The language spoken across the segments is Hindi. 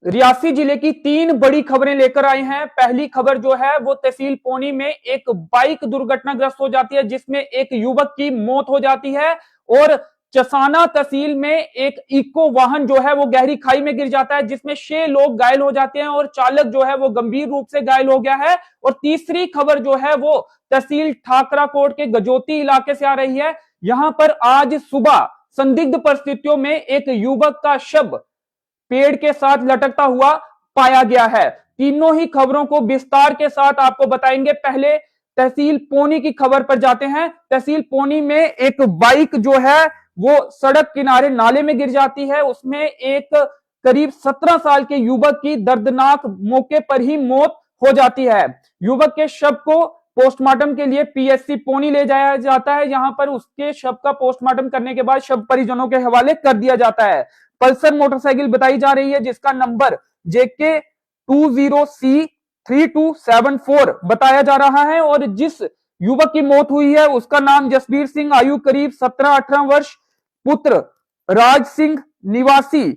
रियासी जिले की तीन बड़ी खबरें लेकर आए हैं। पहली खबर जो है वो तहसील पौनी में एक बाइक दुर्घटनाग्रस्त हो जाती है जिसमें एक युवक की मौत हो जाती है और चसाना तहसील में एक इको वाहन जो है वो गहरी खाई में गिर जाता है जिसमें 6 लोग घायल हो जाते हैं और चालक जो है वो गंभीर रूप से घायल हो गया है। और तीसरी खबर जो है वो तहसील ठाकराकोट के गजोती इलाके से आ रही है। यहां पर आज सुबह संदिग्ध परिस्थितियों में एक युवक का शव पेड़ के साथ लटकता हुआ पाया गया है। तीनों ही खबरों को विस्तार के साथ आपको बताएंगे। पहले तहसील पौनी की खबर पर जाते हैं। तहसील पौनी में एक बाइक जो है वो सड़क किनारे नाले में गिर जाती है। उसमें एक करीब 17 साल के युवक की दर्दनाक मौके पर ही मौत हो जाती है। युवक के शव को पोस्टमार्टम के लिए पीएचसी पौनी ले जाया जाता है। यहां पर उसके शव का पोस्टमार्टम करने के बाद शव परिजनों के हवाले कर दिया जाता है। पल्सर मोटरसाइकिल बताई जा रही है जिसका नंबर JK 20C3274 बताया जा रहा है और जिस युवक की मौत हुई है उसका नाम जसबीर सिंह, आयु करीब 17-18 वर्ष, पुत्र राज सिंह, निवासी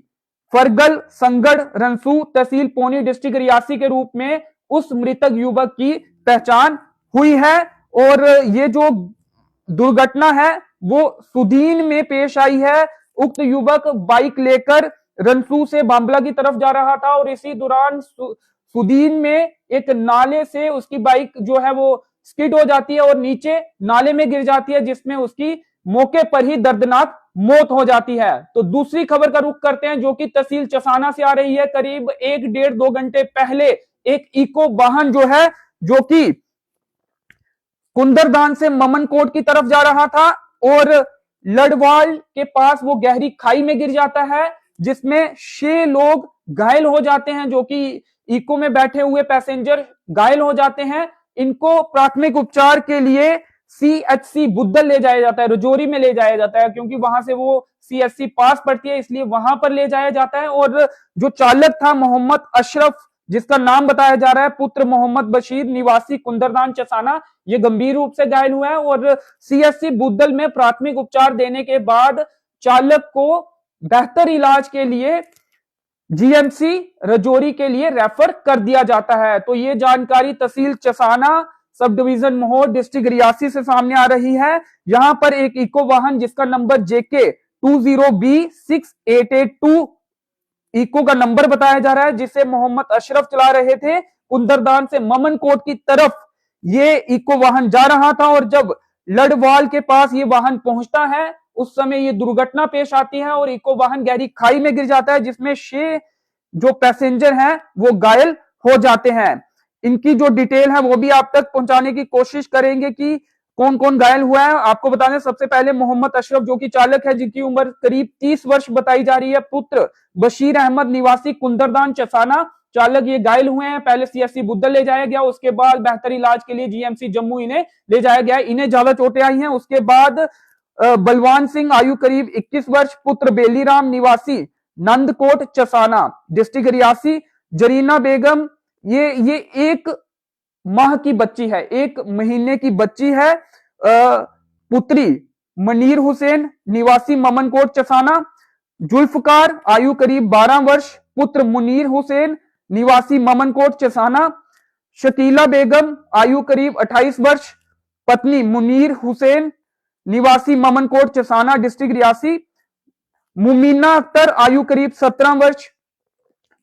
फरगल संगड़ रंसू, तहसील पौनी, डिस्ट्रिक्ट रियासी के रूप में उस मृतक युवक की पहचान हुई है। और ये जो दुर्घटना है वो सुदीन में पेश आई है। उक्त युवक बाइक लेकर रनसू से बांबला की तरफ जा रहा था और इसी दौरान सुदीन में एक नाले से उसकी बाइक जो है वो स्किड हो जाती है और नीचे नाले में गिर जाती है जिसमें उसकी मौके पर ही दर्दनाक मौत हो जाती है। तो दूसरी खबर का रुख करते हैं जो कि तहसील चसाना से आ रही है। करीब 1-1.5-2 घंटे पहले एक इको वाहन जो है जो कि कुंदरदान से ममनकोट की तरफ जा रहा था और लड़वाल के पास वो गहरी खाई में गिर जाता है जिसमें 6 लोग घायल हो जाते हैं जो कि इको में बैठे हुए पैसेंजर घायल हो जाते हैं। इनको प्राथमिक उपचार के लिए CHC बुद्धल ले जाया जाता है, रजौरी में ले जाया जाता है क्योंकि वहां से वो CHC पास पड़ती है इसलिए वहां पर ले जाया जाता है। और जो चालक था मोहम्मद अशरफ जिसका नाम बताया जा रहा है, पुत्र मोहम्मद बशीर, निवासी कुंदरदान चसाना, ये गंभीर रूप से घायल हुआ है और CHC बुद्धल में प्राथमिक उपचार देने के बाद चालक को बेहतर इलाज के लिए GMC रजौरी के लिए रेफर कर दिया जाता है। तो ये जानकारी तहसील चसाना, सब डिवीजन मोहोर, डिस्ट्रिक्ट रियासी से सामने आ रही है। यहां पर एक इको वाहन जिसका नंबर JK 20B6882 इको का नंबर बताया जा रहा है जिसे मोहम्मद अशरफ चला रहे थे। कुंदरदान से ममनकोट की तरफ ये इको वाहन जा रहा था और जब लड़वाल के पास ये वाहन पहुंचता है उस समय ये दुर्घटना पेश आती है और इको वाहन गहरी खाई में गिर जाता है जिसमें 6 जो पैसेंजर हैं वो घायल हो जाते हैं। इनकी जो डिटेल है वो भी आप तक पहुंचाने की कोशिश करेंगे कि कौन कौन घायल हुआ है। आपको बता दें सबसे पहले मोहम्मद अशरफ जो कि चालक है जिनकी उम्र करीब 30 वर्ष बताई जा रही है, पुत्र बशीर अहमद, निवासी कुंदरदान चसाना, चालक ये घायल हुए हैं। पहले CHC बुद्धल ले जाया गया, उसके बाद बेहतर इलाज के लिए GMC जम्मू इन्हें ले जाया गया। इन्हें ज्यादा चोटें आई हैं। उसके बाद बलवान सिंह, आयु करीब 21 वर्ष, पुत्र बेलीराम, निवासी नंदकोट चसाना, डिस्ट्रिक्ट रियासी, जरीना बेगम, ये 1 माह की बच्ची है, 1 महीने की बच्ची है, पुत्री मनीर हुसैन, निवासी ममनकोट चसाना, जुल्फकार, आयु करीब 12 वर्ष, पुत्र मुनीर हुसैन, निवासी ममनकोट चसाना, शकीला बेगम, आयु करीब 28 वर्ष, पत्नी मुनीर हुसैन, निवासी ममनकोट चसाना, डिस्ट्रिक्ट रियासी, मुमीना अख्तर, आयु करीब 17 वर्ष,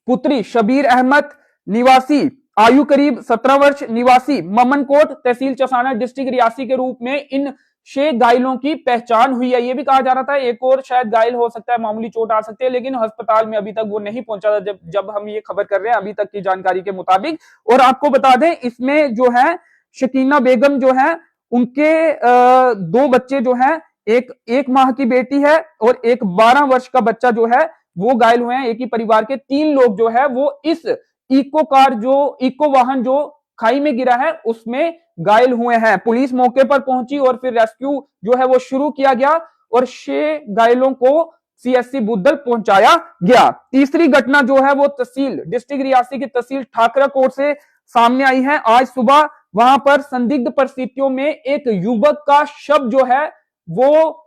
पुत्री शबीर अहमद, निवासी आयु करीब 17 वर्ष, निवासी ममनकोट, तहसील चसाना, डिस्ट्रिक्ट रियासी के रूप में इन 6 घायलों की पहचान हुई है। ये भी कहा जा रहा था एक और शायद घायल हो सकता है, मामूली चोट आ सकती है, लेकिन अस्पताल में अभी तक वो नहीं पहुंचा था जब हम ये खबर कर रहे हैं अभी तक की जानकारी के मुताबिक। और आपको बता दें इसमें जो है शकीना बेगम जो है उनके 2 बच्चे जो है, एक 1 माह की बेटी है और एक 12 वर्ष का बच्चा जो है वो घायल हुए हैं। एक ही परिवार के 3 लोग जो है वो इस इको वाहन जो खाई में गिरा है उसमें घायल हुए हैं। पुलिस मौके पर पहुंची और फिर रेस्क्यू जो है वो शुरू किया गया और 6 घायलों को CHC बुद्धल पहुंचाया गया। तीसरी घटना जो है वो तहसील डिस्ट्रिक्ट रियासी की तहसील ठाकराकोट से सामने आई है। आज सुबह वहां पर संदिग्ध परिस्थितियों में एक युवक का शव जो है वो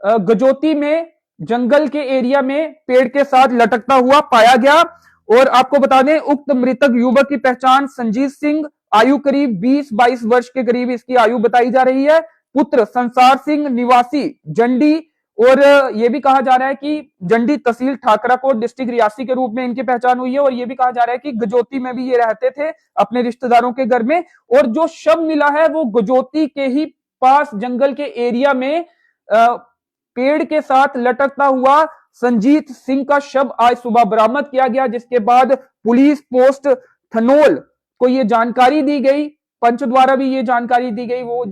गजोती में जंगल के एरिया में पेड़ के साथ लटकता हुआ पाया गया और आपको बता दें उक्त मृतक युवक की पहचान संजीत सिंह, आयु करीब 20-22 वर्ष के करीब इसकी आयु बताई जा रही है, पुत्र संसार सिंह निवासी जंडी, और यह भी कहा जा रहा है कि जंडी तहसील ठाकराकोट डिस्ट्रिक्ट रियासी के रूप में इनकी पहचान हुई है। और यह भी कहा जा रहा है कि गजोती में भी ये रहते थे अपने रिश्तेदारों के घर में। और जो शव मिला है वो गजोती के ही पास जंगल के एरिया में पेड़ के साथ लटकता हुआ संजीत सिंह का शव आज सुबह बरामद किया गया, जिसके बाद पुलिस पोस्ट थनोल को यह जानकारी दी गई, पंच द्वारा भी ये जानकारी दी गई, वो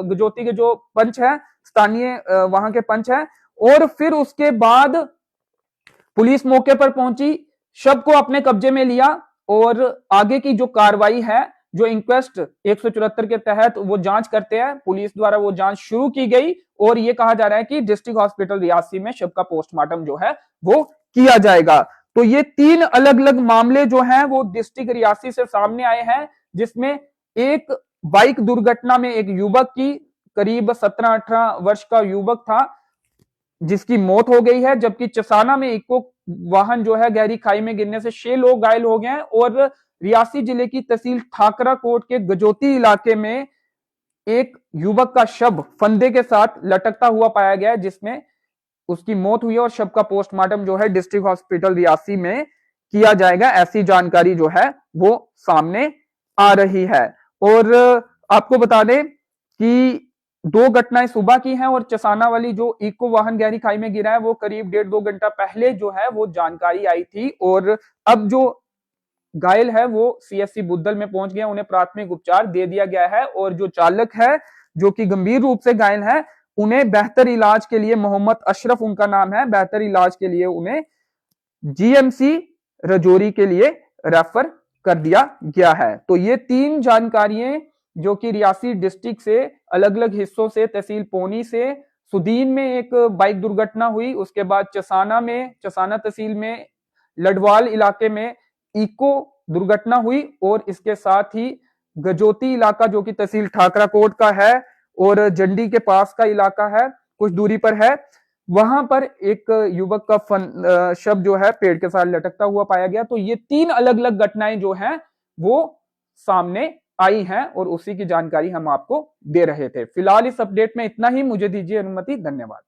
गजोती के जो पंच है, स्थानीय वहां के पंच है। और फिर उसके बाद पुलिस मौके पर पहुंची, शव को अपने कब्जे में लिया और आगे की जो कार्रवाई है, जो इंक्वेस्ट 174 के तहत वो जांच करते हैं, पुलिस द्वारा वो जांच शुरू की गई। और ये कहा जा रहा है कि डिस्ट्रिक्ट हॉस्पिटल रियासी में शव का पोस्टमार्टम जो है वो किया जाएगा। तो ये 3 अलग अलग मामले जो हैं वो डिस्ट्रिक्ट रियासी से सामने आए हैं, जिसमें एक बाइक दुर्घटना में एक युवक की, करीब 17-18 वर्ष का युवक था, जिसकी मौत हो गई है, जबकि चसाना में इको वाहन जो है गहरी खाई में गिरने से 6 लोग घायल हो गए हैं। और रियासी जिले की तहसील ठाकराकोट के गजोती इलाके में एक युवक का शव फंदे के साथ लटकता हुआ पाया गया है, जिसमें उसकी मौत हुई है और शव का पोस्टमार्टम जो है डिस्ट्रिक्ट हॉस्पिटल रियासी में किया जाएगा। ऐसी जानकारी जो है वो सामने आ रही है। और आपको बता दें कि 2 घटनाएं सुबह की हैं और चसाना वाली जो इको वाहन गहरी खाई में गिरा है वो करीब 1.5-2 घंटा पहले जो है वो जानकारी आई थी। और अब जो घायल है वो सीएससी बुद्धल में पहुंच गए, उन्हें प्राथमिक उपचार दे दिया गया है। और जो चालक है जो कि गंभीर रूप से घायल है, उन्हें बेहतर इलाज के लिए, मोहम्मद अशरफ उनका नाम है, बेहतर इलाज के लिए उन्हें जीएमसी रजौरी के लिए रेफर कर दिया गया है। तो ये 3 जानकारियां जो कि रियासी डिस्ट्रिक्ट से अलग अलग हिस्सों से, तहसील पौनी से सुदीन में एक बाइक दुर्घटना हुई, उसके बाद चसाना तहसील में लडवाल इलाके में इको दुर्घटना हुई, और इसके साथ ही गजोती इलाका जो कि तहसील ठाकराकोट का है और जंडी के पास का इलाका है, कुछ दूरी पर है, वहां पर एक युवक का शव जो है पेड़ के साथ लटकता हुआ पाया गया। तो ये 3 अलग अलग घटनाएं जो हैं वो सामने आई हैं और उसी की जानकारी हम आपको दे रहे थे। फिलहाल इस अपडेट में इतना ही, मुझे दीजिए अनुमति, धन्यवाद।